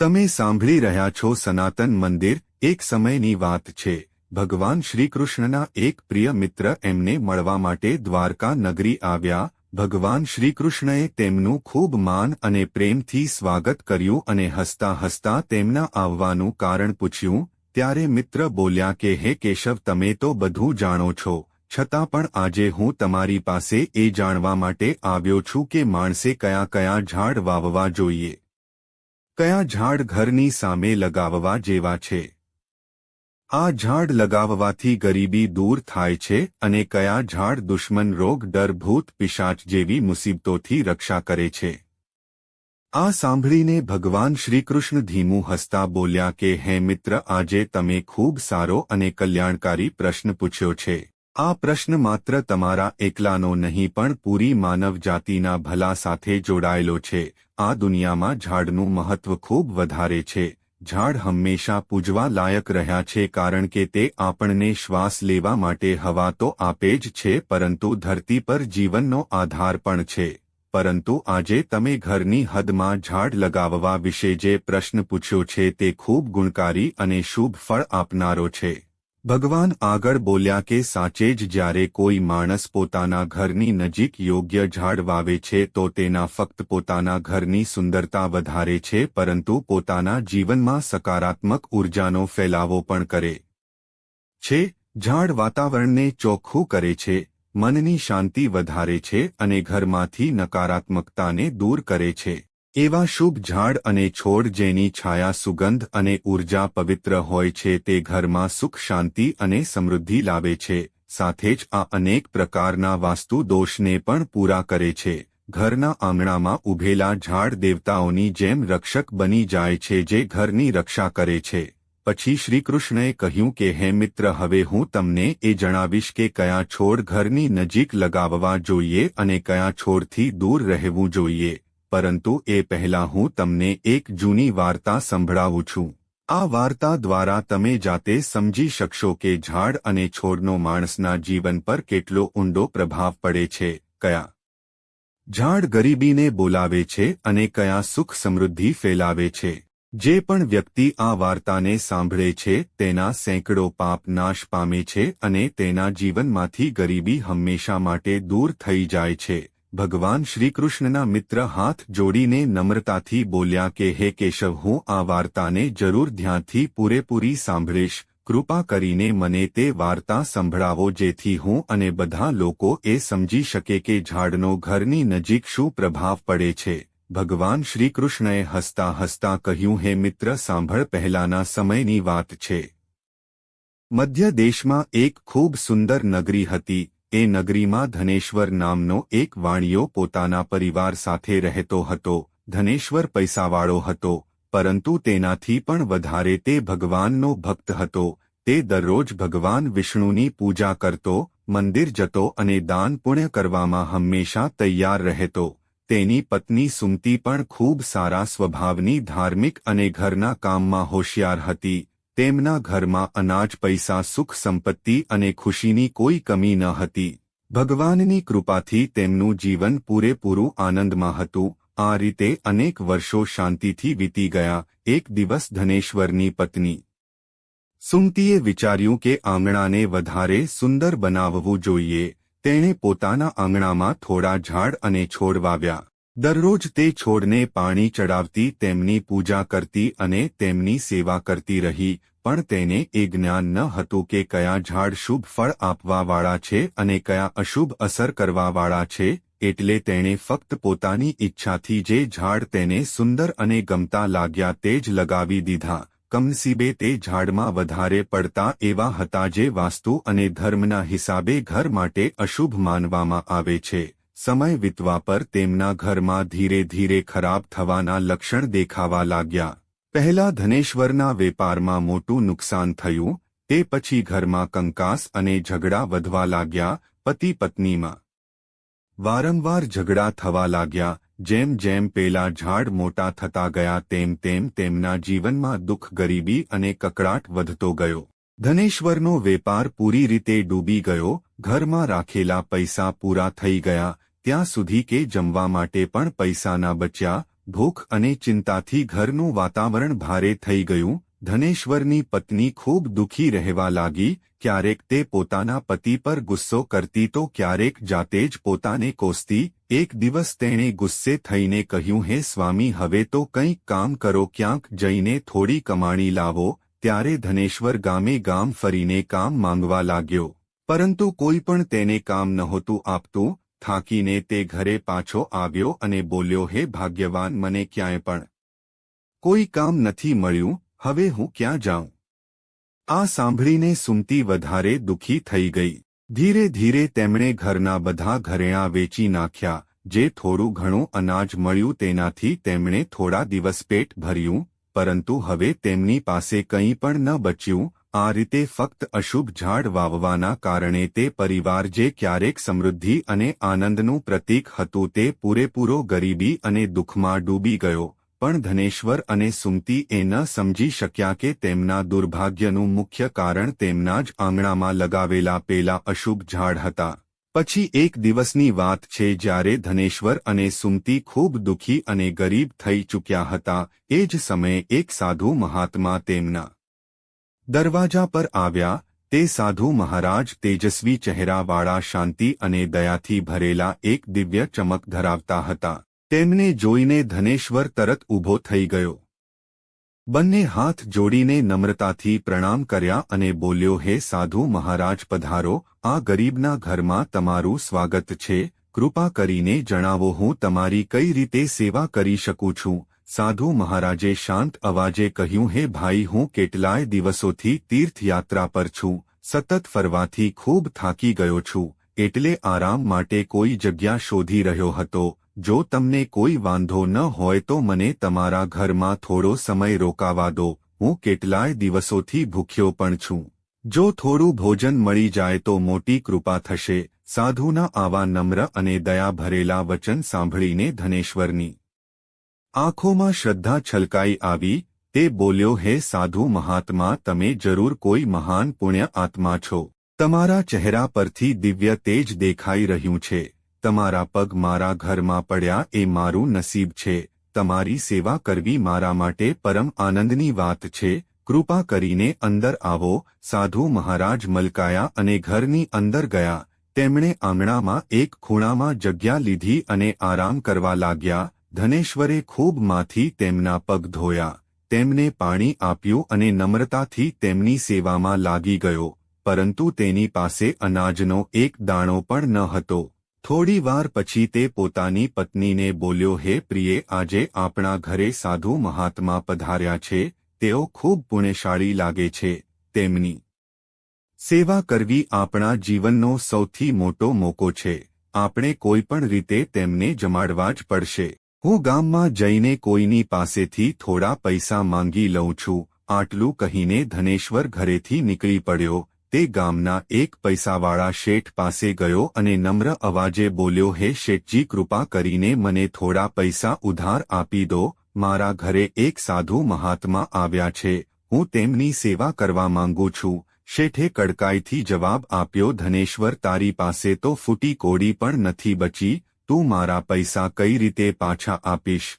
તમે સાંભળી રહ્યા છો સનાતન મંદિર. એક સમયની વાત છે. ભગવાન શ્રીકૃષ્ણના એક પ્રિય મિત્ર એમને મળવા માટે દ્વારકા નગરી આવ્યા. ભગવાન શ્રીકૃષ્ણએ તેમનું ખૂબ માન અને પ્રેમથી સ્વાગત કર્યું અને હસતા હસતા તેમના આવવાનું કારણ પૂછ્યું. ત્યારે મિત્ર બોલ્યા કે હે કેશવ, તમે તો બધું જાણો છો, છતાં પણ આજે હું તમારી પાસે એ જાણવા માટે આવ્યો છું કે માણસે કયા કયા ઝાડ વાવવા જોઈએ, કયા ઝાડ ઘરની સામે લગાવવા જેવા છે, આ ઝાડ લગાવવાથી ગરીબી દૂર થાય છે, અને કયા ઝાડ દુશ્મન રોગ, ડર, ભૂત પિશાચ જેવી મુસીબતોથી રક્ષા કરે છે. આ સાંભળીને ભગવાન શ્રીકૃષ્ણ ધીમું હસતા બોલ્યા કે હે મિત્ર, આજે તમે ખૂબ સારો અને કલ્યાણકારી પ્રશ્ન પૂછ્યો છે. આ પ્રશ્ન માત્ર તમારા એકલાનો નહીં પણ પૂરી માનવ જાતિના ભલા સાથે જોડાયેલો છે. આ દુનિયામાં ઝાડનું મહત્વ ખૂબ વધારે છે. ઝાડ હંમેશા પૂજવા લાયક રહ્યા છે, કારણ કે તે આપણને શ્વાસ લેવા માટે હવા તો આપે જ છે, પરંતુ ધરતી પર જીવનનો આધાર પણ છે. પરંતુ આજે તમે ઘરની હદમાં ઝાડ લગાવવા વિશે જે પ્રશ્ન પૂછ્યો છે તે ખૂબ ગુણકારી અને શુભ ફળ આપનારો છે. ભગવાન આગળ બોલ્યા કે સાચે જ જ્યારે કોઈ માણસ પોતાના ઘરની નજીક યોગ્ય ઝાડ વાવે છે તો તેના ફક્ત પોતાના ઘરની સુંદરતા વધારે છે, પરંતુ પોતાના જીવનમાં સકારાત્મક ઉર્જાનો ફેલાવો પણ કરે છે. ઝાડ વાતાવરણને ચોખ્ખું કરે છે, મનની શાંતિ વધારે છે અને ઘરમાંથી નકારાત્મકતાને દૂર કરે છે. એવા શુભ ઝાડ અને છોડ જેની છાયા, સુગંધ અને ઉર્જા પવિત્ર હોય છે તે ઘરમાં સુખ, શાંતિ અને સમૃદ્ધિ લાવે છે. સાથે જ આ અનેક પ્રકારના વાસ્તુ દોષને પણ પૂરા કરે છે. ઘરના આંગણામાં ઊભેલા ઝાડ દેવતાઓની જેમ રક્ષક બની જાય છે, જે ઘરની રક્ષા કરે છે. પછી શ્રીકૃષ્ણએ કહ્યું કે હે મિત્ર, હવે હું તમને એ જણાવીશ કે કયા છોડ ઘરની નજીક લગાવવા જોઈએ અને કયા છોડથી દૂર રહેવું જોઈએ. પરંતુ એ પહેલાં હું તમને એક જૂની વાર્તા સંભળાવું છું. આ વાર્તા દ્વારા તમે જાતે સમજી શકશો કે ઝાડ અને છોડનો માણસના જીવન પર કેટલો ઊંડો પ્રભાવ પડે છે. કયા ઝાડ ગરીબીને બોલાવે છે અને કયા સુખ સમૃદ્ધિ ફેલાવે છે. જે પણ વ્યક્તિ આ વાર્તાને સાંભળે છે તેના સેંકડો પાપ નાશ પામે છે અને તેના જીવનમાંથી ગરીબી હંમેશા માટે દૂર થઈ જાય છે. ભગવાન શ્રીકૃષ્ણના મિત્ર હાથ જોડીને નમ્રતાથી બોલ્યા કે હે કેશવ, હું આ વાર્તાને જરૂર ધ્યાનથી પૂરેપૂરી સાંભળીશ. કૃપા કરીને મને તે વાર્તા સંભળાવો, જેથી હું અને બધા લોકો એ સમજી શકે કે ઝાડનો ઘરની નજીક શું પ્રભાવ પડે છે. ભગવાન શ્રીકૃષ્ણએ હસતા હસતા કહ્યું, હે મિત્ર સાંભળ, પહેલાના સમયની વાત છે. મધ્ય દેશમાં એક ખૂબ સુંદર નગરી હતી. એ નગરીમાં ધનેશ્વર નામનો એક વાણિયો પોતાના પરિવાર સાથે રહેતો હતો. ધનેશ્વર પૈસાવાળો હતો, પરંતુ તેનાથી પણ વધારે તે ભગવાનનો ભક્ત હતો. તે દરરોજ ભગવાન વિષ્ણુની પૂજા કરતો, મંદિર જતો અને દાન પુણ્ય કરવામાં હંમેશા તૈયાર રહેતો. તેની પત્ની સુમતી પણ ખૂબ સારા સ્વભાવની, ધાર્મિક અને ઘરના કામમાં હોશિયાર હતી. તેમના ઘરમાં અનાજ, પૈસા, સુખ, સંપત્તિ અને ખુશીની કોઈ કમી ન હતી. ભગવાનની કૃપાથી તેમનું જીવન પૂરેપૂરું આનંદમાં હતું. આ રીતે અનેક વર્ષો શાંતિથી વીતી ગયા. એક દિવસ ધનેશ્વરની પત્ની સુમતીએ વિચાર્યું કે આંગણાને વધારે સુંદર બનાવવું જોઈએ. તેણે પોતાના આંગણામાં થોડા ઝાડ અને છોડ વાવ્યા. દરરોજ તે છોડને પાણી ચડાવતી, તેમની પૂજા કરતી અને તેમની સેવા કરતી રહી. પણ તેને એ જ્ઞાન ન હતું કે કયા ઝાડ શુભ ફળ આપવાવાળા છે અને કયા અશુભ અસર કરવાવાળા છે. એટલે તેણે ફક્ત પોતાની ઈચ્છાથી જે ઝાડ તેને સુંદર અને ગમતા લાગ્યા તે જ લગાવી દીધા. કમનસીબે તે ઝાડમાં વધારે પડતા એવા હતા જે વાસ્તુ અને ધર્મના હિસાબે ઘર માટે અશુભ માનવામાં આવે છે. સમય વીતવા પર તેમના ઘરમાં ધીરે ધીરે ખરાબ થવાના લક્ષણ દેખાવા લાગ્યા. પહેલા ધનેશ્વરના વેપારમાં મોટું નુકસાન થયું. તે પછી ઘરમાં કંકાસ અને ઝઘડા વધવા લાગ્યા. પતિ પત્નીમાં વારંવાર ઝઘડા થવા લાગ્યા. જેમ જેમ પેલા ઝાડ મોટા થતા ગયા તેમ તેમ તેમના જીવનમાં દુઃખ, ગરીબી અને કકળાટ વધતો ગયો. ધનેશ્વરનો વેપાર પૂરી રીતે ડૂબી ગયો. ઘરમાં રાખેલા પૈસા પૂરા થઈ ગયા, ત્યાં સુધી કે જમવા માટે પણ પૈસા ન બચ્યા. ભૂખ અને ચિંતાથી ઘરનું વાતાવરણ ભારે થઈ ગયું. ધનેશ્વરની પત્ની ખૂબ દુઃખી રહેવા લાગી. ક્યારેક તે પોતાના પતિ પર ગુસ્સો કરતી તો ક્યારેક જાતે જ પોતાને કોસતી. એક દિવસ તેણે ગુસ્સે થઈને કહ્યું, હે સ્વામી, હવે તો કંઈક કામ કરો, ક્યાંક જઈને થોડી કમાણી લાવો. ત્યારે ધનેશ્વર ગામે ગામ ફરીને કામ માંગવા લાગ્યો, પરંતુ કોઈ પણ તેને કામ નહોતું આપતું. થાકીને તે ઘરે પાછો આવ્યો અને બોલ્યો, હે ભાગ્યવાન, મને ક્યાંય પણ કોઈ કામ નથી મળ્યું. હવે હું ક્યાં જાઉં? આ સાંભળીને સુમતી વધારે દુઃખી થઈ ગઈ. ધીરે ધીરે તેમણે ઘરના બધા ઘરેણાં વેચી નાખ્યા. જે થોડું ઘણું અનાજ મળ્યું તેનાથી તેમણે થોડા દિવસ પેટ ભર્યું, પરંતુ હવે તેમની પાસે કંઈ પણ ન બચ્યું. આ રીતે ફક્ત અશુભ ઝાડ વાવવાના કારણે તે પરિવાર જે ક્યારેક સમૃદ્ધિ અને આનંદનું પ્રતીક હતું તે પૂરેપૂરો ગરીબી અને દુઃખમાં ડૂબી ગયો. પણ ધનેશ્વર અને સુમતી એ ન સમજી શક્યા કે તેમના દુર્ભાગ્યનું મુખ્ય કારણ તેમના જ આંગણામાં લગાવેલા પેલા અશુભ ઝાડ હતા. પછી એક દિવસની વાત છે જ્યારે ધનેશ્વર અને સુમતી ખૂબ દુઃખી અને ગરીબ થઈ ચૂક્યા હતા. એ જ સમયે એક સાધુ મહાત્મા તેમના દરવાજા પર આવ્યા. તે સાધુ મહારાજ તેજસ્વી ચહેરાવાળા, શાંતિ અને દયાથી ભરેલા એક દિવ્ય ચમક ધરાવતા હતા. તેમને જોઈને ધનેશ્વર તરત ઊભો થઈ ગયો. બંને હાથ જોડીને નમ્રતાથી પ્રણામ કર્યા અને બોલ્યો, હે સાધુ મહારાજ, પધારો. આ ગરીબના ઘરમાં તમારું સ્વાગત છે. કૃપા કરીને જણાવો, હું તમારી કઈ રીતે સેવા કરી શકું છું? સાધુ મહારાજે શાંત અવાજે કહ્યું, હે ભાઈ, હું કેટલાય દિવસોથી તીર્થયાત્રા પર છું. સતત ફરવાથી ખૂબ થાકી ગયો છું, એટલે આરામ માટે કોઈ જગ્યા શોધી રહ્યો હતો. જો તમને કોઈ વાંધો ન હોય તો મને તમારા ઘરમાં થોડો સમય રોકાવા દો. હું કેટલાય દિવસોથી ભૂખ્યો પણ છું. જો થોડું ભોજન મળી જાય તો મોટી કૃપા થશે. સાધુના આવા નમ્ર અને દયા ભરેલા વચન સાંભળીને ધનેશ્વરની આંખોમાં શ્રદ્ધા છલકાઈ આવી. તે બોલ્યો, હે સાધુ મહાત્મા, તમે જરૂર કોઈ મહાન પુણ્ય આત્મા છો. તમારા ચહેરા પરથી દિવ્ય તેજ દેખાઈ રહ્યું છે. તમારા પગ મારા ઘરમાં પડ્યા એ મારું નસીબ છે. તમારી સેવા કરવી મારા માટે પરમ આનંદની વાત છે. કૃપા કરીને અંદર આવો. સાધુ મહારાજ મલકાયા અને ઘરની અંદર ગયા. તેમણે આંગણામાં એક ખૂણામાં જગ્યા લીધી અને આરામ કરવા લાગ્યા. ધનેશ્વરે ખૂબ માથી તેમના પગ ધોયા, તેમને પાણી આપ્યું અને નમ્રતાથી તેમની સેવામાં લાગી ગયો. પરંતુ તેની પાસે અનાજનો એક દાણો પણ ન હતો. થોડી વાર પછી તે પોતાની પત્નીને બોલ્યો, હે પ્રિયે, આજે આપણા ઘરે સાધુ મહાત્મા પધાર્યા છે. તેઓ ખૂબ પુણ્યશાળી લાગે છે. તેમની સેવા કરવી આપણા જીવનનો સૌથી મોટો મોકો છે. આપણે કોઈ પણ રીતે તેમને જમાડવા જ પડશે. હું ગામમાં જઈને કોઈની પાસેથી થોડા પૈસા માંગી લઉં છું. આટલું કહીને ધનેશ્વર ઘરેથી નીકળી પડ્યો. તે ગામના એક પૈસાવાળા શેઠ પાસે ગયો અને નમ્ર અવાજે બોલ્યો, હે શેઠજી, કૃપા કરીને મને થોડા પૈસા ઉધાર આપી દો. મારા ઘરે એક સાધુ મહાત્મા આવ્યા છે. હું તેમની સેવા કરવા માંગુ છું. શેઠે કડકાઈથી જવાબ આપ્યો, ધનેશ્વર, તારી પાસે તો ફૂટી કોડી પણ નથી બચી. તું મારા પૈસા કઈ રીતે પાછા આપીશ?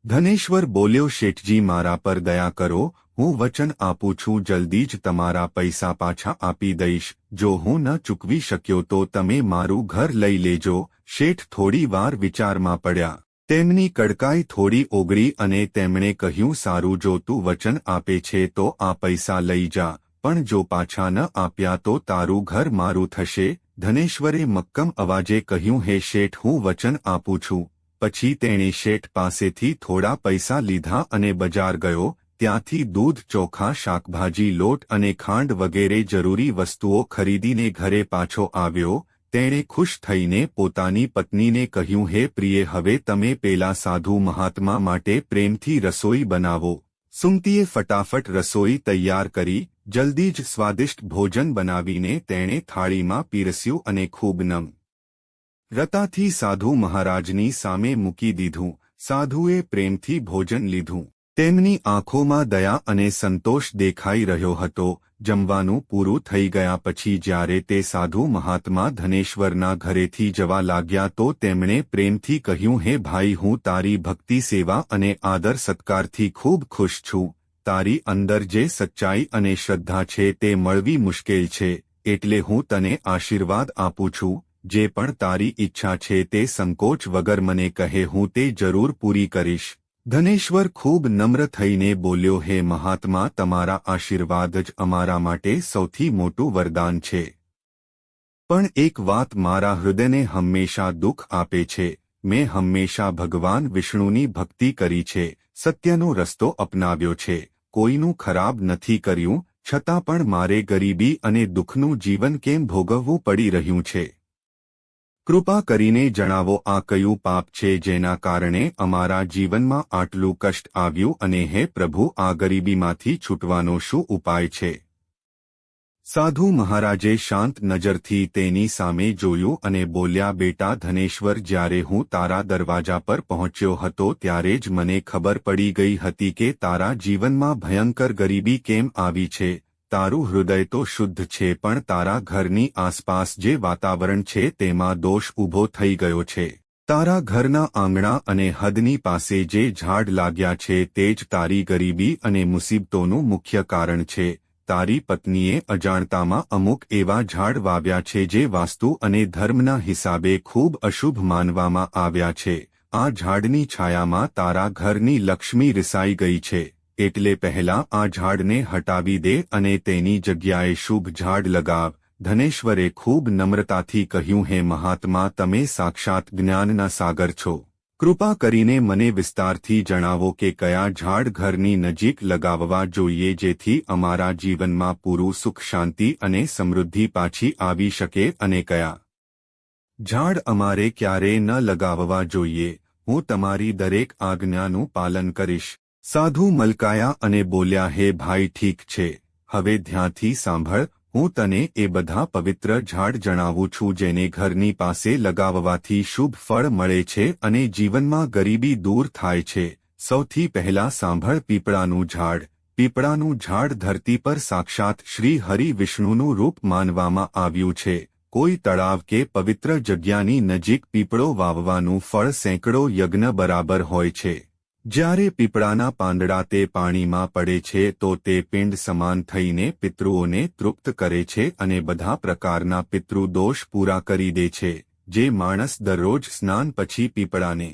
ધનેશ્વર બોલ્યો, શેઠજી, મારા પર દયા કરો. હું વચન આપું છું, જલ્દી જ તમારા પૈસા પાછા આપી દઈશ. જો હું ન ચૂકવી શક્યો તો તમે મારું ઘર લઈ લેજો. શેઠ થોડી વાર વિચારમાં પડ્યા. તેમની કડકાઈ થોડી ઓગળી અને તેમણે કહ્યું, સારું, જો તું વચન આપે છે તો આ પૈસા લઈ જા, પણ જો પાછા ન આપ્યા તો તારું ઘર મારું થશે. ધનેશ્વરે મક્કમ અવાજે કહ્યું, હે શેઠ, હું વચન આપું છું. પછી તેણે શેઠ પાસેથી થોડા પૈસા લીધા અને બજાર ગયો. ત્યાંથી દૂધ, ચોખા, શાકભાજી, લોટ અને ખાંડ વગેરે જરૂરી વસ્તુઓ ખરીદીને ઘરે પાછો આવ્યો. તેણે ખુશ થઈને પોતાની પત્નીને કહ્યું, હે પ્રિયે, હવે તમે પેલા સાધુ મહાત્મા માટે પ્રેમથી રસોઈ બનાવો. સુમતીએ ફટાફટ રસોઈ તૈયાર કરી. જલ્દી જ સ્વાદિષ્ટ ભોજન બનાવીને તેણે થાળીમાં પીરસ્યું અને ખૂબ નમ્રતાથી સાધુ મહારાજની સામે મૂકી દીધું. સાધુએ પ્રેમથી ભોજન લીધું. તેમની આંખોમાં દયા અને સંતોષ દેખાઈ રહ્યો હતો. જમવાનું પૂરું થઈ ગયા પછી જ્યારે તે સાધુ મહાત્મા ધનેશ્વરના ઘરેથી જવા લાગ્યા તો તેમણે પ્રેમથી કહ્યું, હે ભાઈ, હું તારી ભક્તિ, સેવા અને આદર સત્કારથી ખૂબ ખુશ છું. તારી અંદર જે સચ્ચાઈ અને શ્રદ્ધા છે તે મળવી મુશ્કેલ છે, એટલે હું તને આશીર્વાદ આપું છું. જે પણ તારી ઈચ્છા છે તે સંકોચ વગર મને કહે, હું તે જરૂર પૂરી કરીશ. ધનેશ્વર ખૂબ નમ્ર થઈને બોલ્યો, હે મહાત્મા, તમારા આશીર્વાદ જ અમારા માટે સૌથી મોટું વરદાન છે. પણ એક વાત મારા હૃદયને હંમેશા દુઃખ આપે છે. મેં હંમેશા ભગવાન વિષ્ણુની ભક્તિ કરી છે, સત્યનો રસ્તો અપનાવ્યો છે, કોઈનું ખરાબ નથી કર્યું, છતાં પણ મારે ગરીબી અને દુઃખનું જીવન કેમ ભોગવવું પડી રહ્યું છે? કૃપા કરીને જણાવો, આ કયું પાપ છે જેના કારણે અમારા જીવનમાં આટલું કષ્ટ આવ્યું? અને હે પ્રભુ, આ ગરીબીમાંથી છૂટવાનો શું ઉપાય છે? સાધુ મહારાજે શાંત નજરથી તેની સામે જોયું અને બોલ્યા, બેટા ધનેશ્વર, જ્યારે હું તારા દરવાજા પર પહોંચ્યો હતો ત્યારે જ મને ખબર પડી ગઈ હતી કે તારા જીવનમાં ભયંકર ગરીબી કેમ આવી છે. તારું હૃદય તો શુદ્ધ છે, પણ તારા ઘરની આસપાસ જે વાતાવરણ છે તેમાં દોષ ઊભો થઈ ગયો છે. તારા ઘરના આંગણા અને હદની પાસે જે ઝાડ લાગ્યા છે તે જ તારી ગરીબી અને મુસીબતોનું મુખ્ય કારણ છે. તારી પત્નીએ અજાણતામાં અમુક એવા ઝાડ વાવ્યા છે જે વાસ્તુ અને ધર્મના હિસાબે ખૂબ અશુભ માનવામાં આવ્યા છે. આ ઝાડની છાયામાં તારા ઘરની લક્ષ્મી રિસાઈ ગઈ છે. એટલે પહેલા આ ઝાડને હટાવી દે અને તેની જગ્યાએ શુભ ઝાડ લગાવ. ધનેશ્વરે ખૂબ નમ્રતાથી કહ્યું, હે મહાત્મા, તમે સાક્ષાત જ્ઞાનના સાગર છો. કૃપા કરીને મને વિસ્તારથી જણાવો કે કયા ઝાડ ઘરની નજીક લગાવવા જોઈએ જેથી અમારા જીવનમાં પૂરું સુખ, શાંતિ અને સમૃદ્ધિ પાછી આવી શકે, અને કયા ઝાડ અમારે ક્યારેય ન લગાવવા જોઈએ. હું તમારી દરેક આજ્ઞાનું પાલન કરીશ. સાધુ મલકાયા અને બોલ્યા, હે ભાઈ, ઠીક છે, હવે ધ્યાનથી સાંભળ. હું તને એ બધા પવિત્ર ઝાડ જણાવું છું જેને ઘરની પાસે લગાવવાથી શુભ ફળ મળે છે અને જીવનમાં ગરીબી દૂર થાય છે. સૌથી પહેલા સાંભળ, પીપળાનું ઝાડ. પીપળાનું ઝાડ ધરતી પર સાક્ષાત શ્રી હરિ વિષ્ણુનું રૂપ માનવામાં આવ્યું છે. કોઈ તળાવ કે પવિત્ર જગ્યાની નજીક પીપળો વાવવાનું ફળ સેંકડો યજ્ઞ બરાબર હોય છે. જ્યારે પીપળાના પાંદડા તે પાણીમાં પડે છે તો તે પિંડ સમાન થઈને પિતૃઓને તૃપ્ત કરે છે અને બધા પ્રકારના પિતૃદોષ પૂરા કરી દે છે. જે માણસ દરરોજ સ્નાન પછી પીપળાને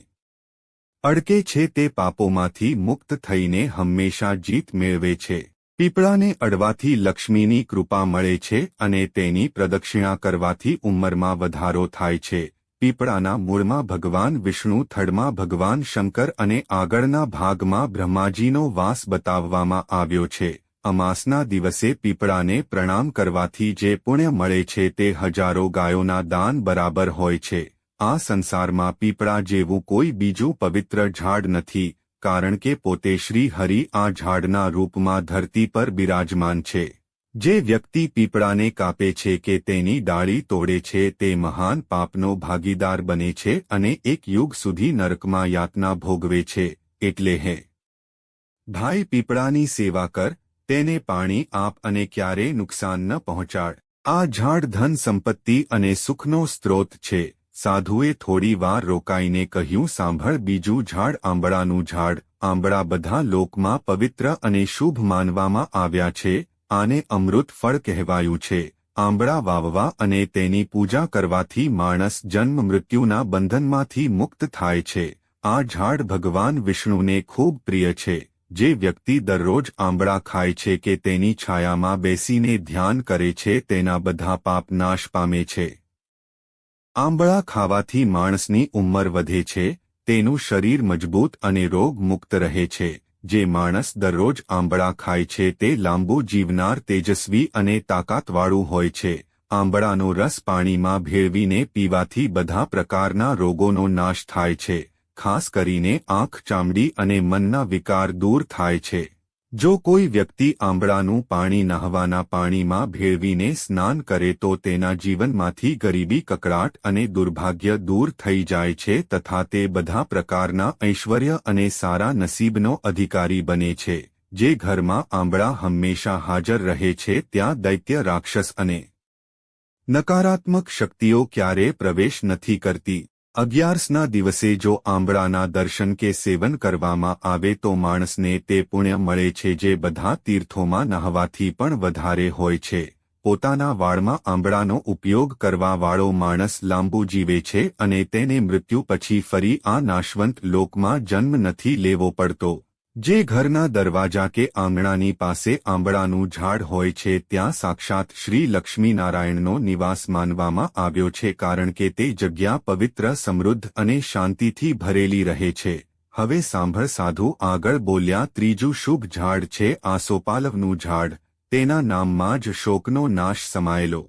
અડકે છે તે પાપોમાંથી મુક્ત થઈને હંમેશા જીત મેળવે છે. પીપળાને અડવાથી લક્ષ્મીની કૃપા મળે છે અને તેની પ્રદક્ષિણા કરવાથી ઉંમરમાં વધારો થાય છે. પીપળાના મૂળમાં ભગવાન વિષ્ણુ, થડમાં ભગવાન શંકર અને આગળના ભાગમાં બ્રહ્માજીનો વાસ બતાવવામાં આવ્યો છે. અમાસના દિવસે પીપળાને પ્રણામ કરવાથી જે પુણ્ય મળે છે તે હજારો ગાયોના દાન બરાબર હોય છે. આ સંસારમાં પીપળા જેવું કોઈ બીજું પવિત્ર ઝાડ નથી, કારણ કે પોતે શ્રી હરિ આ ઝાડના રૂપમાં ધરતી પર બિરાજમાન છે. જે વ્યક્તિ પીપળાને કાપે છે કે તેની ડાળી તોડે છે તે મહાન પાપનો ભાગીદાર બને છે અને એક યુગ સુધી નરકમાં યાતના ભોગવે છે. એટલે હે ભાઈ, પીપળાની સેવા કર, તેને પાણી આપ અને ક્યારેય નુકસાન ન પહોંચાડ. આ ઝાડ ધન, સંપત્તિ અને સુખનો સ્ત્રોત છે. સાધુએ થોડી વાર રોકાઈને કહ્યું, સાંભળ, બીજું ઝાડ, આંબળાનું ઝાડ. આંબળા બધા લોકમાં પવિત્ર અને શુભ માનવામાં આવ્યા છે. આને અમૃત ફળ કહેવાયું છે. આંબળા વાવવા અને તેની પૂજા કરવાથી માણસ જન્મ મૃત્યુના બંધનમાંથી મુક્ત થાય છે. આ ઝાડ ભગવાન વિષ્ણુને ખૂબ પ્રિય છે. જે વ્યક્તિ દરરોજ આંબળા ખાય છે કે તેની છાયામાં બેસીને ધ્યાન કરે છે તેના બધા પાપ નાશ પામે છે. આંબળા ખાવાથી માણસની ઉંમર વધે છે, તેનું શરીર મજબૂત અને રોગ મુક્ત રહે છે. જે માણસ દરરોજ આંબળા ખાય છે તે લાંબુ જીવનાર, તેજસ્વી અને તાકાતવાળું હોય છે. આંબળાનો રસ પાણીમાં ભેળવીને પીવાથી બધા પ્રકારના રોગોનો નાશ થાય છે. ખાસ કરીને આંખ, ચામડી અને મનના વિકાર દૂર થાય છે. જો કોઈ વ્યક્તિ આંબળાનું પાણી નહાવાના પાણીમાં ભેળવીને સ્નાન કરે તો તેના જીવનમાંથી ગરીબી, કકળાટ અને દુર્ભાગ્ય દૂર થઈ જાય છે તથા તે બધા પ્રકારના ઐશ્વર્ય અને સારા નસીબનો અધિકારી બને છે. જે ઘરમાં આંબળા હંમેશા હાજર રહે છે ત્યાં દૈત્ય રાક્ષસ અને નકારાત્મક શક્તિઓ ક્યારે પ્રવેશ નથી કરતી। 11ના દિવસે જો આંબળાના દર્શન કે સેવન કરવામાં આવે તો માણસને તે પુણ્ય મળે છે જે બધા તીર્થોમાં નહાવાથી પણ વધારે હોય છે। પોતાના વાળમાં આંબળાનો ઉપયોગ કરવાવાળો માણસ લાંબુ જીવે છે અને તેને મૃત્યુ પછી ફરી આ નાશવંત લોકમાં જન્મ નથી લેવો પડતો। જે ઘરના દરવાજા કે આંગણાની પાસે આંબળાનું ઝાડ હોય છે ત્યાં સાક્ષાત શ્રી લક્ષ્મીનારાયણનો નિવાસ માનવામાં આવ્યો છે કારણ કે તે જગ્યા પવિત્ર સમૃદ્ધ અને શાંતિથી ભરેલી રહે છે। હવે સાંભળ સાધુ આગળ બોલ્યા ત્રીજું શુભ ઝાડ છે આસોપાલવનું ઝાડ। તેના નામમાં જ શોકનો નાશ સમાયેલો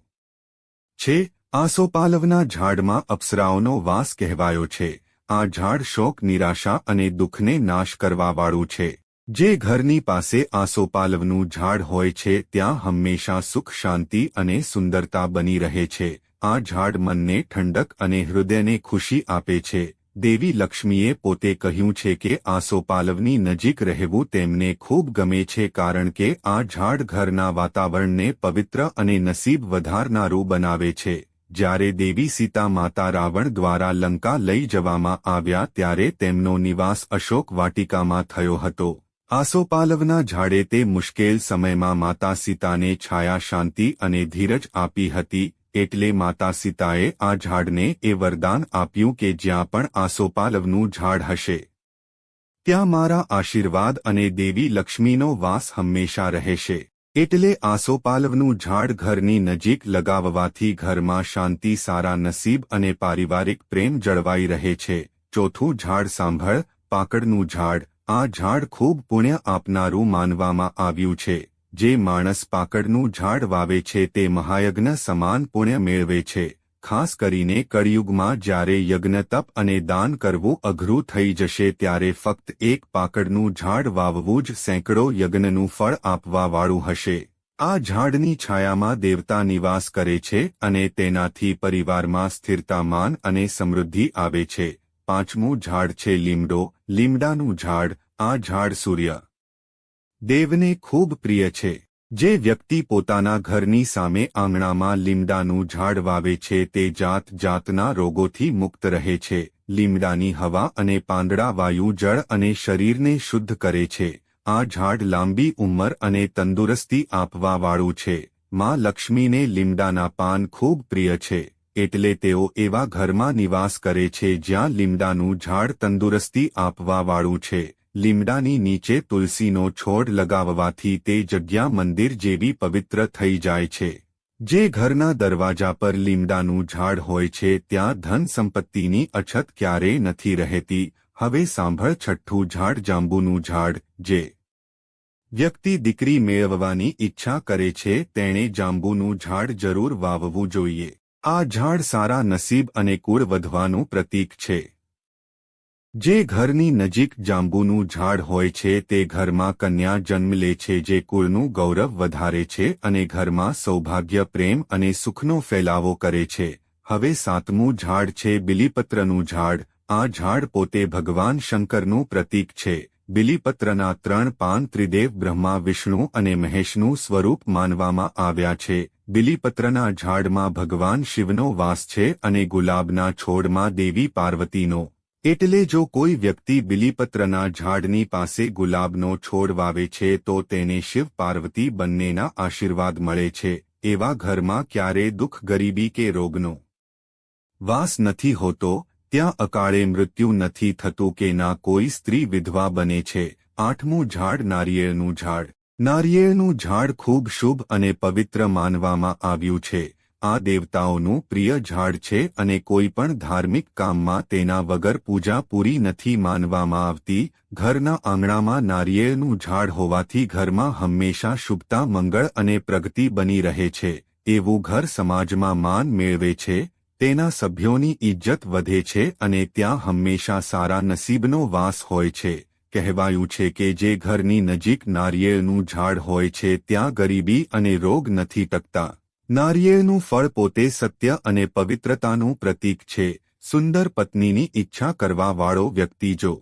છે। આસોપાલવના ઝાડમાં અપ્સરાઓનો વાસ કહેવાયો છે। આ ઝાડ શોક નિરાશા અને દુઃખને નાશ કરવાવાળું છે। જે ઘરની પાસે આસોપાલવનું ઝાડ હોય છે ત્યાં હંમેશા સુખ શાંતિ અને સુંદરતા બની રહે છે। આ ઝાડ મનને ઠંડક અને હૃદયને ખુશી આપે છે। દેવી લક્ષ્મીએ પોતે કહ્યું છે કે આસોપાલવની નજીક રહેવું તેમને ખૂબ ગમે છે કારણ કે આ ઝાડ ઘરના વાતાવરણને પવિત્ર અને નસીબ વધારનારું બનાવે છે। જ્યારે દેવી સીતા માતા રાવણ દ્વારા લંકા લઈ જવામાં આવ્યા ત્યારે તેમનો નિવાસ અશોક વાટિકામાં થયો હતો। આસોપાલવના ઝાડે તે મુશ્કેલ સમયમાં માતા સીતાને છાયા શાંતિ અને ધીરજ આપી હતી। એટલે માતા સીતાએ આ ઝાડને એ વરદાન આપ્યું કે જ્યાં પણ આસોપાલવનું ઝાડ હશે ત્યાં મારા આશીર્વાદ અને દેવી લક્ષ્મીનો વાસ હંમેશા રહેશે। એટલે આસોપાલવનું ઝાડ ઘરની નજીક લગાવવાથી ઘરમાં શાંતિ સારા નસીબ અને પારિવારિક પ્રેમ જળવાઈ રહે છે। ચોથું ઝાડ સાંભળ પાકડનું ઝાડ। આ ઝાડ ખૂબ પુણ્ય આપનારું માનવામાં આવ્યું છે। જે માણસ પાકડનું ઝાડ વાવે છે તે મહાયજ્ઞ સમાન પુણ્ય મેળવે છે। ખાસ કરીને કળિયુગમાં જ્યારે યજ્ઞ તપ અને દાન કરવું અઘરું થઈ જશે ત્યારે ફક્ત એક પાકડનું ઝાડ વાવવું જ સેંકડો યજ્ઞનું ફળ આપવાવાળું હશે। આ ઝાડની છાયામાં દેવતા નિવાસ કરે છે અને તેનાથી પરિવારમાં સ્થિરતા માન અને સમૃદ્ધિ આવે છે। પાંચમું ઝાડ છે લીમડો। લીમડાનું ઝાડ। આ ઝાડ સૂર્ય દેવને ખૂબ પ્રિય છે। જે વ્યક્તિ પોતાના ઘરની સામે આંગણામાં લીમડાનું ઝાડ વાવે છે તે જાત જાતના રોગોથી મુક્ત રહે છે। લીમડાની હવા અને પાંદડા વાયુ જળ અને શરીરને શુદ્ધ કરે છે। આ ઝાડ લાંબી ઉંમર અને તંદુરસ્તી આપવાવાળું છે। માં લક્ષ્મીને લીમડાના પાન ખૂબ પ્રિય છે એટલે તેઓ એવા ઘરમાં નિવાસ કરે છે જ્યાં લીમડાનું ઝાડ તંદુરસ્તી આપવાવાળું છે। લીમડાની નીચે તુલસીનો છોડ લગાવવાથી તે જગ્યા મંદિર જેવી પવિત્ર થઈ જાય છે। જે ઘરના દરવાજા પર લીમડાનું ઝાડ હોય છે ત્યાં ધન સંપત્તિની અછત ક્યારેય નથી રહેતી। હવે સાંભળ છઠ્ઠું ઝાડ જાંબુનું ઝાડ। જે વ્યક્તિ દીકરી મેળવવાની ઈચ્છા કરે છે તેણે જાંબુનું ઝાડ જરૂર વાવવું જોઈએ। આ ઝાડ સારા નસીબ અને કુળ વધવાનું પ્રતીક છે। જે ઘરની નજીક જાંબુનું ઝાડ હોય છે તે ઘરમાં કન્યા જન્મ લે છે જે કુળનું ગૌરવ વધારે છે અને ઘરમાં સૌભાગ્ય પ્રેમ અને સુખનો ફેલાવો કરે છે। હવે સાતમું ઝાડ છે બિલીપત્રનું ઝાડ। આ ઝાડ પોતે ભગવાન શંકરનું પ્રતીક છે। બિલીપત્રના 3 પાન ત્રિદેવ બ્રહ્મા વિષ્ણુ અને મહેશનું સ્વરૂપ માનવામાં આવ્યા છે। બિલીપત્રના ઝાડમાં ભગવાન શિવનો વાસ છે અને ગુલાબના છોડમાં દેવી પાર્વતીનો। એટલે જો કોઈ વ્યક્તિ બિલીપત્રના ઝાડની પાસે ગુલાબનો છોડ વાવે છે તો તેને શિવ પાર્વતી બંનેના આશીર્વાદ મળે છે। એવા ઘરમાં ક્યારેય દુઃખ ગરીબી કે રોગનો વાસ નથી હોતો। ત્યાં અકાળે મૃત્યુ નથી થતું કે ના કોઈ સ્ત્રી વિધવા બને છે। આઠમું ઝાડ નારિયેળનું ઝાડ। નારિયેળનું ઝાડ ખૂબ શુભ અને પવિત્ર માનવામાં આવ્યું છે। આ દેવતાઓનું પ્રિય ઝાડ છે અને કોઈ પણ ધાર્મિક કામમાં તેના વગર પૂજા પૂરી નથી માનવામાં આવતી। ઘરના આંગણામાં નારિયેળનું ઝાડ હોવાથી ઘરમાં હંમેશા શુભતા મંગળ અને પ્રગતિ બની રહે છે। એવું ઘર સમાજમાં માન મેળવે છે। તેના સભ્યોની ઇજ્જત વધે છે અને ત્યાં હંમેશા સારા નસીબનો વાસ હોય છે। કહેવાયું છે કે જે ઘરની નજીક નારિયેળનું ઝાડ હોય છે ત્યાં ગરીબી અને રોગ નથી ટકતા। નારિયેળનું ફળ પોતે સત્ય અને પવિત્રતાનું પ્રતીક છે। સુંદર પત્નીની ઈચ્છા કરવાવાળો વ્યક્તિ જો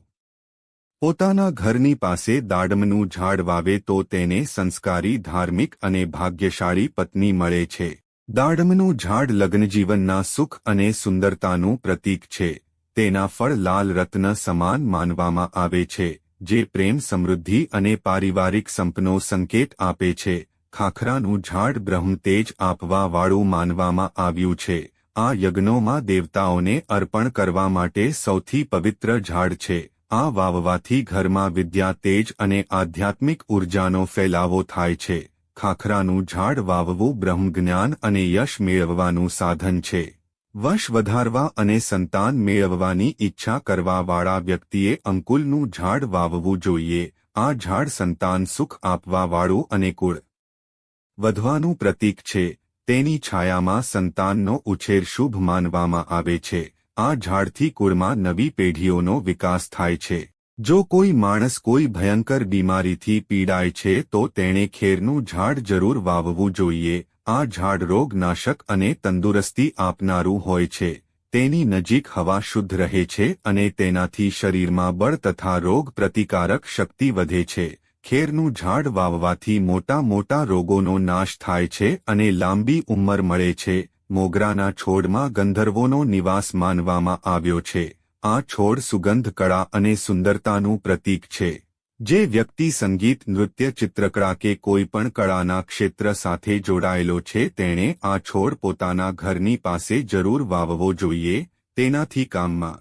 પોતાના ઘરની પાસે દાડમનું ઝાડ વાવે તો તેને સંસ્કારી, ધાર્મિક અને ભાગ્યશાળી પત્ની મળે છે. દાડમનું ઝાડ લગ્નજીવનના સુખ અને સુંદરતાનું પ્રતીક છે. તેના ફળ લાલ રત્ન સમાન માનવામાં આવે છે, જે પ્રેમ, સમૃદ્ધિ અને પારિવારિક સંપનો સંકેત આપે છે. ખાખરાનું ઝાડ બ્રહ્મતેજ આપવાવાળું માનવામાં આવ્યું છે. આ યજ્ઞોમાં દેવતાઓને અર્પણ કરવા માટે સૌથી પવિત્ર ઝાડ છે. આ વાવવાથી ઘરમાં વિદ્યા, તેજ અને આધ્યાત્મિક ઉર્જાનો ફેલાવો થાય છે. ખાખરાનું ઝાડ વાવવું બ્રહ્મજ્ઞાન અને યશ મેળવવાનું સાધન છે. વશ વધારવા અને સંતાન મેળવવાની ઈચ્છા કરવાવાળા વ્યક્તિએ અંકુલનું ઝાડ વાવવું જોઈએ. આ ઝાડ સંતાન સુખ આપવાવાળું અને કુળ વધવાનું પ્રતીક છે. તેની છાયામાં સંતાનનો ઉછેર શુભ માનવામાં આવે છે. આ ઝાડથી કુળમાં નવી પેઢીઓનો વિકાસ થાય છે. જો કોઈ માણસ કોઈ ભયંકર બીમારીથી પીડાય છે તો તેણે ખેરનું ઝાડ જરૂર વાવવું જોઈએ. આ ઝાડ રોગનાશક અને તંદુરસ્તી આપનારું હોય છે. તેની નજીક હવા શુદ્ધ રહે છે અને તેનાથી શરીરમાં બળ તથા રોગ પ્રતિકારક શક્તિ વધે છે. ખેરનું ઝાડ વાવવાથી મોટા મોટા રોગોનો નાશ થાય છે અને લાંબી ઉંમર મળે છે. મોગરાના છોડમાં ગંધર્વોનો નિવાસ માનવામાં આવ્યો છે. આ છોડ સુગંધ, કળા અને સુંદરતાનું પ્રતીક છે. જે વ્યક્તિ સંગીત, નૃત્ય, ચિત્રકળા કે કોઈ પણ કળાના ક્ષેત્ર સાથે જોડાયેલો છે તેણે આ છોડ પોતાના ઘરની પાસે જરૂર વાવવો જોઈએ. તેનાથી કામમાં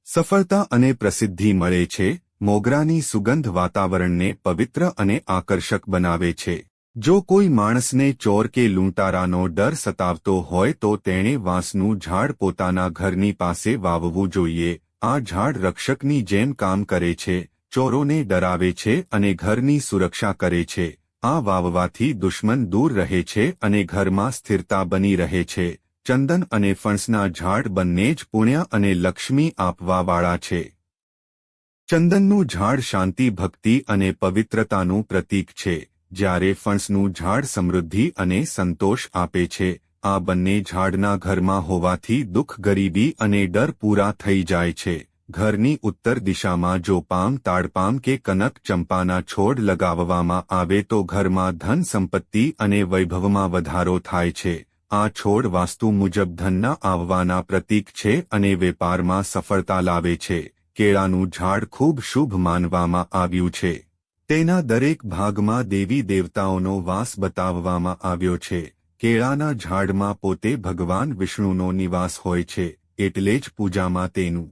સફળતા અને પ્રસિદ્ધિ મળે છે. મોગરાની સુગંધ વાતાવરણને પવિત્ર અને આકર્ષક બનાવે છે. જો કોઈ માણસને ચોર કે લૂંટારાનો ડર સતાવતો હોય તો તેણે વાંસનું ઝાડ પોતાના ઘરની પાસે વાવવું જોઈએ. આ ઝાડ રક્ષકની જેમ કામ કરે છે, ચોરોને ડરાવે છે અને ઘરની સુરક્ષા કરે છે. આ વાવવાથી દુશ્મન દૂર રહે છે અને ઘરમાં સ્થિરતા બની રહે છે. ચંદન અને ફણસના ઝાડ બંને જ પુણ્ય અને લક્ષ્મી આપવાવાળા છે. ચંદનનું ઝાડ શાંતિ, ભક્તિ અને પવિત્રતાનું પ્રતીક છે, જ્યારે ફણસનું ઝાડ સમૃદ્ધિ અને સંતોષ આપે છે. આ બંને ઝાડના ઘરમાં હોવાથી દુઃખ, ગરીબી અને ડર પૂરા થઈ જાય છે. ઘરની ઉત્તર દિશામાં જો પામ, તાડપામ કે કનક ચંપાના છોડ લગાવવામાં આવે તો ઘરમાં ધન, સંપત્તિ અને વૈભવમાં વધારો થાય છે. આ છોડ વાસ્તુ મુજબ ધનના આવવાના પ્રતીક છે અને વેપારમાં સફળતા લાવે છે. કેળાનું ઝાડ ખૂબ શુભ માનવામાં આવ્યું છે. તેના દરેક ભાગમાં દેવી દેવતાઓનો વાસ બતાવવામાં આવ્યો છે. કેળાના ઝાડમાં પોતે ભગવાન વિષ્ણુનો નિવાસ હોય છે, એટલે જ પૂજામાં તેનું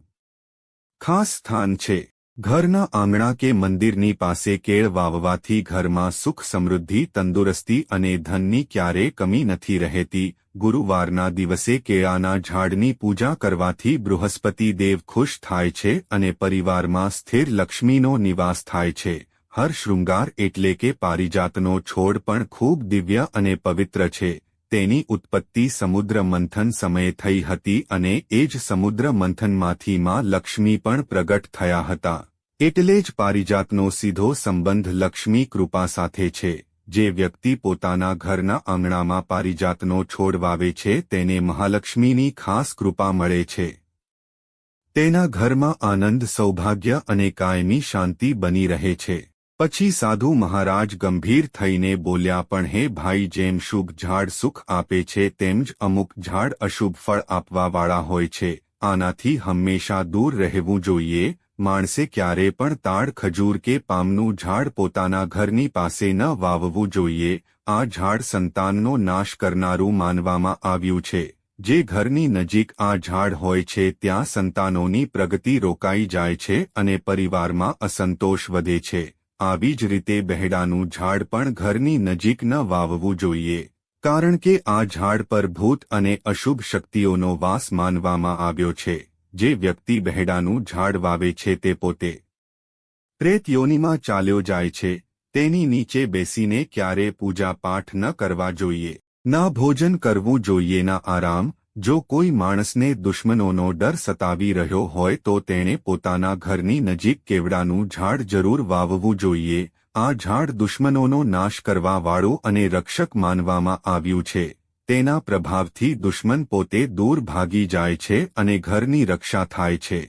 ખાસ સ્થાન છે. ઘરના આંગણા કે મંદિરની પાસે કેળ વાવવાથી ઘરમાં સુખ, સમૃદ્ધિ, તંદુરસ્તી અને ધનની ક્યારેય કમી નથી રહેતી. ગુરુવારના દિવસે કેળાના ઝાડની પૂજા કરવાથી બૃહસ્પતિ દેવ ખુશ થાય છે અને પરિવારમાં સ્થિર લક્ષ્મીનો નિવાસ થાય છે. હર શૃંગાર એટલે કે પારિજાતનો છોડ પણ ખૂબ દિવ્ય અને પવિત્ર છે. તેની ઉત્પત્તિ સમુદ્ર મંથન સમયે થઈ હતી અને એ જ સમુદ્ર મંથનમાંથી માં લક્ષ્મી પણ પ્રગટ થયા હતા. એટલે જ પારિજાતનો સીધો સંબંધ લક્ષ્મી કૃપા સાથે છે. જે વ્યક્તિ પોતાના ઘરના આંગણામાં પારિજાતનો છોડ વાવે છે તેને મહાલક્ષ્મીની ખાસ કૃપા મળે છે. તેના ઘરમાં આનંદ, સૌભાગ્ય અને કાયમી શાંતિ બની રહે છે. પછી સાધુ મહારાજ ગંભીર થઈને બોલ્યા, પણ હે ભાઈ, જેમ શુભ ઝાડ સુખ આપે છે તેમ જ અમુક ઝાડ અશુભ ફળ આપવાવાળા હોય છે. આનાથી હંમેશા દૂર રહેવું જોઈએ. માણસે ક્યારે પણ તાડ, ખજૂર કે પામનું ઝાડ પોતાના ઘરની પાસે ન વાવવું જોઈએ. આ ઝાડ સંતાનનો નાશ કરનારું માનવામાં આવ્યું છે. જે ઘરની નજીક આ ઝાડ હોય છે ત્યાં સંતાનોની પ્રગતિ રોકાઈ જાય છે અને પરિવારમાં અસંતોષ વધે છે. આવી જ રીતે બહેડાનું ઝાડ પણ ઘરની નજીક ન વાવવું જોઈએ, કારણ કે આ ઝાડ પર ભૂત અને અશુભ શક્તિઓનો વાસ માનવામાં આવ્યો છે. જે વ્યક્તિ બહેડાનું ઝાડ વાવે છે તે પોતે પ્રેત યોનિમાં ચાલ્યો જાય છે. તેની નીચે બેસીને ક્યારે પૂજા પાઠ ન કરવા જોઈએ. ના ભોજન કરવું જોઈએ, ના આરામ. જો કોઈ માણસને દુશ્મનોનો ડર સતાવી રહ્યો હોય તો તેણે પોતાના ઘરની નજીક કેવડાનું ઝાડ જરૂર વાવવું જોઈએ. આ ઝાડ દુશ્મનોનો નાશ કરવાવાળું અને રક્ષક માનવામાં આવ્યું છે. તેના પ્રભાવથી દુશ્મન પોતે દૂર ભાગી જાય છે અને ઘરની રક્ષા થાય છે.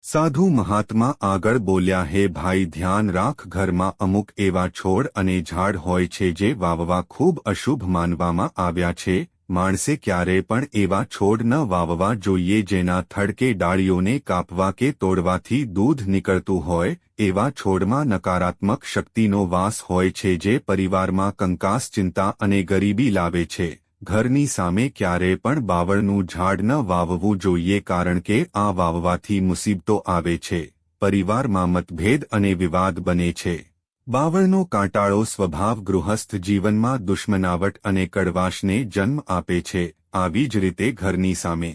સાધુ મહાત્મા આગળ બોલ્યા, હે ભાઈ, ધ્યાન રાખ, ઘરમાં અમુક એવા છોડ અને ઝાડ હોય છે જે વાવવા ખૂબ અશુભ માનવામાં આવ્યા છે. માણસે ક્યારે પણ એવા છોડ ન વાવવા જોઈએ જેના થડ કે ડાળીઓને કાપવા કે તોડવાથી દૂધ નીકળતું હોય. એવા છોડમાં નકારાત્મક શક્તિનો વાસ હોય છે જે પરિવારમાં કંકાસ, ચિંતા અને ગરીબી લાવે છે. ઘરની સામે ક્યારે પણ બાવળનું ઝાડ ન વાવવું જોઈએ, કારણ કે આ વાવવાથી મુસીબતો આવે છે, પરિવારમાં મતભેદ અને વિવાદ બને છે. બાવળનો કાંટાળો સ્વભાવ ગૃહસ્થ જીવનમાં દુશ્મનાવટ અને કડવાશને જન્મ આપે છે. આવી જ રીતે ઘરની સામે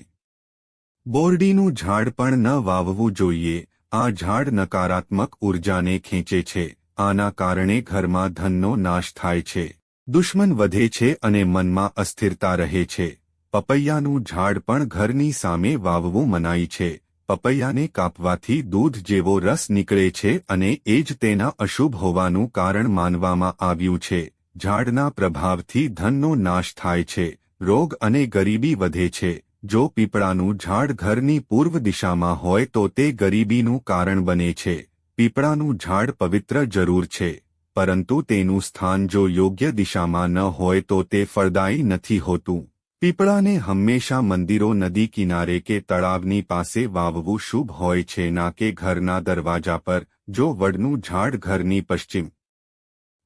બોરડીનું ઝાડ પણ ન વાવવું જોઈએ. આ ઝાડ નકારાત્મક ઉર્જાને ખેંચે છે. આના કારણે ઘરમાં ધનનો નાશ થાય છે, દુશ્મન વધે છે અને મનમાં અસ્થિરતા રહે છે. પપૈયાનું ઝાડ પણ ઘરની સામે વાવવું મનાઈ છે. પપૈયાને કાપવાથી દૂધ જેવો રસ નીકળે છે અને એ જ તેના અશુભ હોવાનું કારણ માનવામાં આવ્યું છે. ઝાડના પ્રભાવથી ધનનો નાશ થાય છે, રોગ અને ગરીબી વધે છે. જો પીપળાનું ઝાડ ઘરની પૂર્વ દિશામાં હોય તો તે ગરીબીનું કારણ બને છે. પીપળાનું ઝાડ પવિત્ર જરૂર છે, પરંતુ તેનું સ્થાન જો યોગ્ય દિશામાં ન હોય તો તે ફળદાયી નથી હોતું. પીપળાને હંમેશા મંદિરો, નદી કિનારે કે તળાવની પાસે વાવવું શુભ હોય છે, ના કે ઘરના દરવાજા પર. જો વડનું ઝાડ ઘરની પશ્ચિમ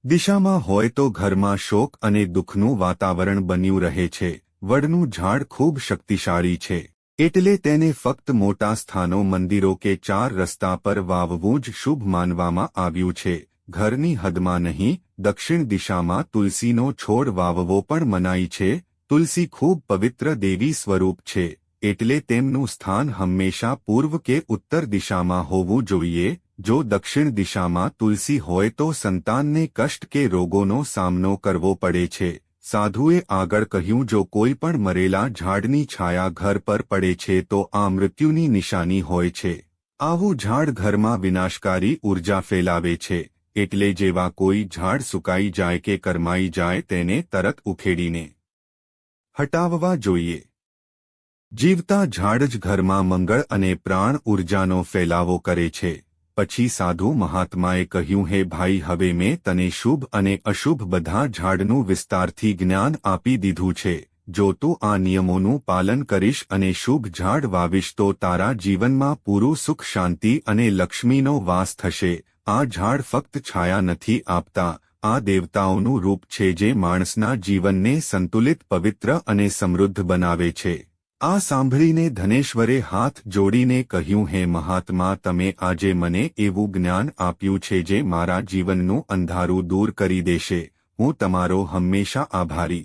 દિશામાં હોય તો ઘરમાં શોક અને દુઃખનું વાતાવરણ બન્યું રહે છે. વડનું ઝાડ ખૂબ શક્તિશાળી છે, એટલે તેને ફક્ત મોટા સ્થાનો, મંદિરો કે 4 રસ્તા પર વાવવું જ શુભ માનવામાં આવ્યું છે. ઘરની હદમાં નહીં. દક્ષિણ દિશામાં તુલસીનો છોડ વાવવો પણ મનાઈ છે. તુલસી ખૂબ પવિત્ર દેવી સ્વરૂપ છે, એટલે તેમનું સ્થાન હંમેશા પૂર્વ કે ઉત્તર દિશામાં હોવું જોઈએ. જો દક્ષિણ દિશામાં તુલસી હોય તો સંતાનને કષ્ટ કે રોગોનો સામનો કરવો પડે છે. સાધુએ આગળ કહ્યું, જો કોઈ પણ મરેલા ઝાડની છાયા ઘર પર પડે છે તો આ મૃત્યુની નિશાની હોય છે. આવું ઝાડ ઘરમાં વિનાશકારી ઉર્જા ફેલાવે છે. એટલે જેવા કોઈ ઝાડ સુકાઈ જાય કે કરમાઈ જાય તેને તરત ઉખેડીને હટાવવા જોઈએ. જીવતા ઝાડ જ ઘરમાં મંગળ અને પ્રાણ ઉર્જાનો ફેલાવો કરે છે. પછી સાધુ મહાત્માએ કહ્યું, હે ભાઈ, હવે મેં તને શુભ અને અશુભ બધા ઝાડનું વિસ્તારથી જ્ઞાન આપી દીધું છે. જો તું આ નિયમોનું પાલન કરીશ અને શુભ ઝાડ વાવીશ તો તારા જીવનમાં પૂરું સુખ, શાંતિ અને લક્ષ્મીનો વાસ થશે. આ ઝાડ ફક્ત છાયા નથી આપતા, આ દેવતાઓનું રૂપ છે જે માણસના જીવનને સંતુલિત, પવિત્ર અને સમૃદ્ધ બનાવે છે. આ સાંભળીને ધનેશ્વરે હાથ જોડીને કહ્યું, હે મહાત્મા, તમે આજે મને એવું જ્ઞાન આપ્યું છે જે મારા જીવનનું અંધારું દૂર કરી દેશે. હું તમારો હંમેશા આભારી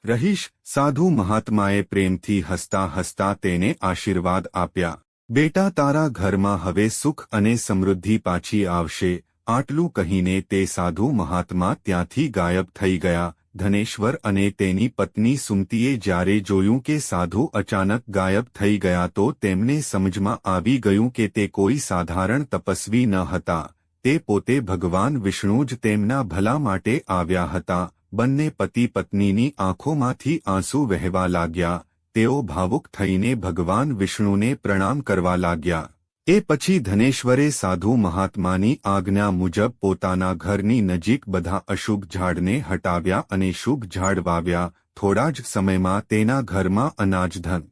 રહીશ. સાધુ મહાત્માએ પ્રેમથી હસતા હસતા તેને આશીર્વાદ આપ્યા. બેટા, તારા ઘરમાં હવે સુખ અને સમૃદ્ધિ પાછી આવશે. આટલું કહીને તે સાધુ મહાત્મા ત્યાંથી ગાયબ થઈ ગયા. ધનેશ્વર અને તેની પત્ની સુમતીએ જ્યારે જોયું કે સાધુ અચાનક ગાયબ થઈ ગયા તો તેમને સમજમાં આવી ગયું કે તે કોઈ સાધારણ તપસ્વી ન હતા. તે પોતે ભગવાન વિષ્ણુ જ તેમના ભલા માટે આવ્યા હતા. બંને પતિ પત્નીની આંખોમાંથી આંસુ વહેવા લાગ્યા. તેઓ ભાવુક થઈને ભગવાન વિષ્ણુને પ્રણામ કરવા લાગ્યા. એ પછી ધનેશ્વરે સાધુ મહાત્માની આજ્ઞા મુજબ પોતાના ઘરની નજીક બધા અશુભ ઝાડને હટાવ્યા અને શુભ ઝાડ વાવ્યા. થોડા જ સમયમાં તેના ઘરમાં અનાજ, ધન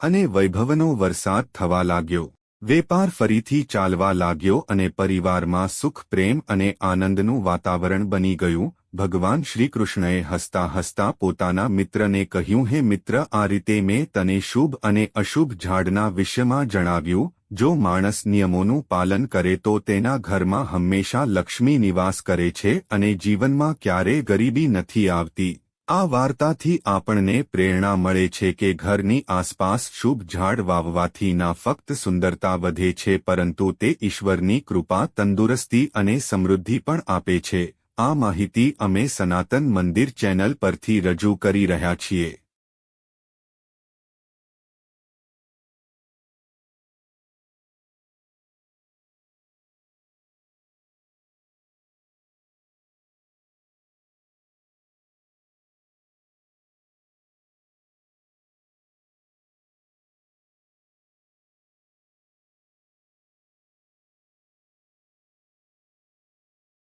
અને વૈભવનો વરસાદ થવા લાગ્યો. વેપાર ફરીથી ચાલવા લાગ્યો અને પરિવારમાં સુખ, પ્રેમ અને આનંદનું વાતાવરણ બની ગયું. ભગવાન શ્રીકૃષ્ણએ હસતા હસતા પોતાના મિત્રને કહ્યું, હે મિત્ર, આ રીતે મેં તને શુભ અને અશુભ ઝાડના વિષયમાં જણાવ્યું. જો માણસ નિયમોનું પાલન કરે તો તેના ઘરમાં હંમેશા લક્ષ્મી નિવાસ કરે છે અને જીવનમાં ક્યારેય ગરીબી નથી આવતી. આ વાર્તાથી આપણને પ્રેરણા મળે છે કે ઘરની આસપાસ શુભ ઝાડ વાવવાથી ના ફક્ત સુંદરતા વધે છે પરંતુ તે ઈશ્વરની કૃપા, તંદુરસ્તી અને સમૃદ્ધિ પણ આપે છે. આ માહિતી અમે સનાતન મંદિર ચેનલ પરથી રજૂ કરી રહ્યા છીએ.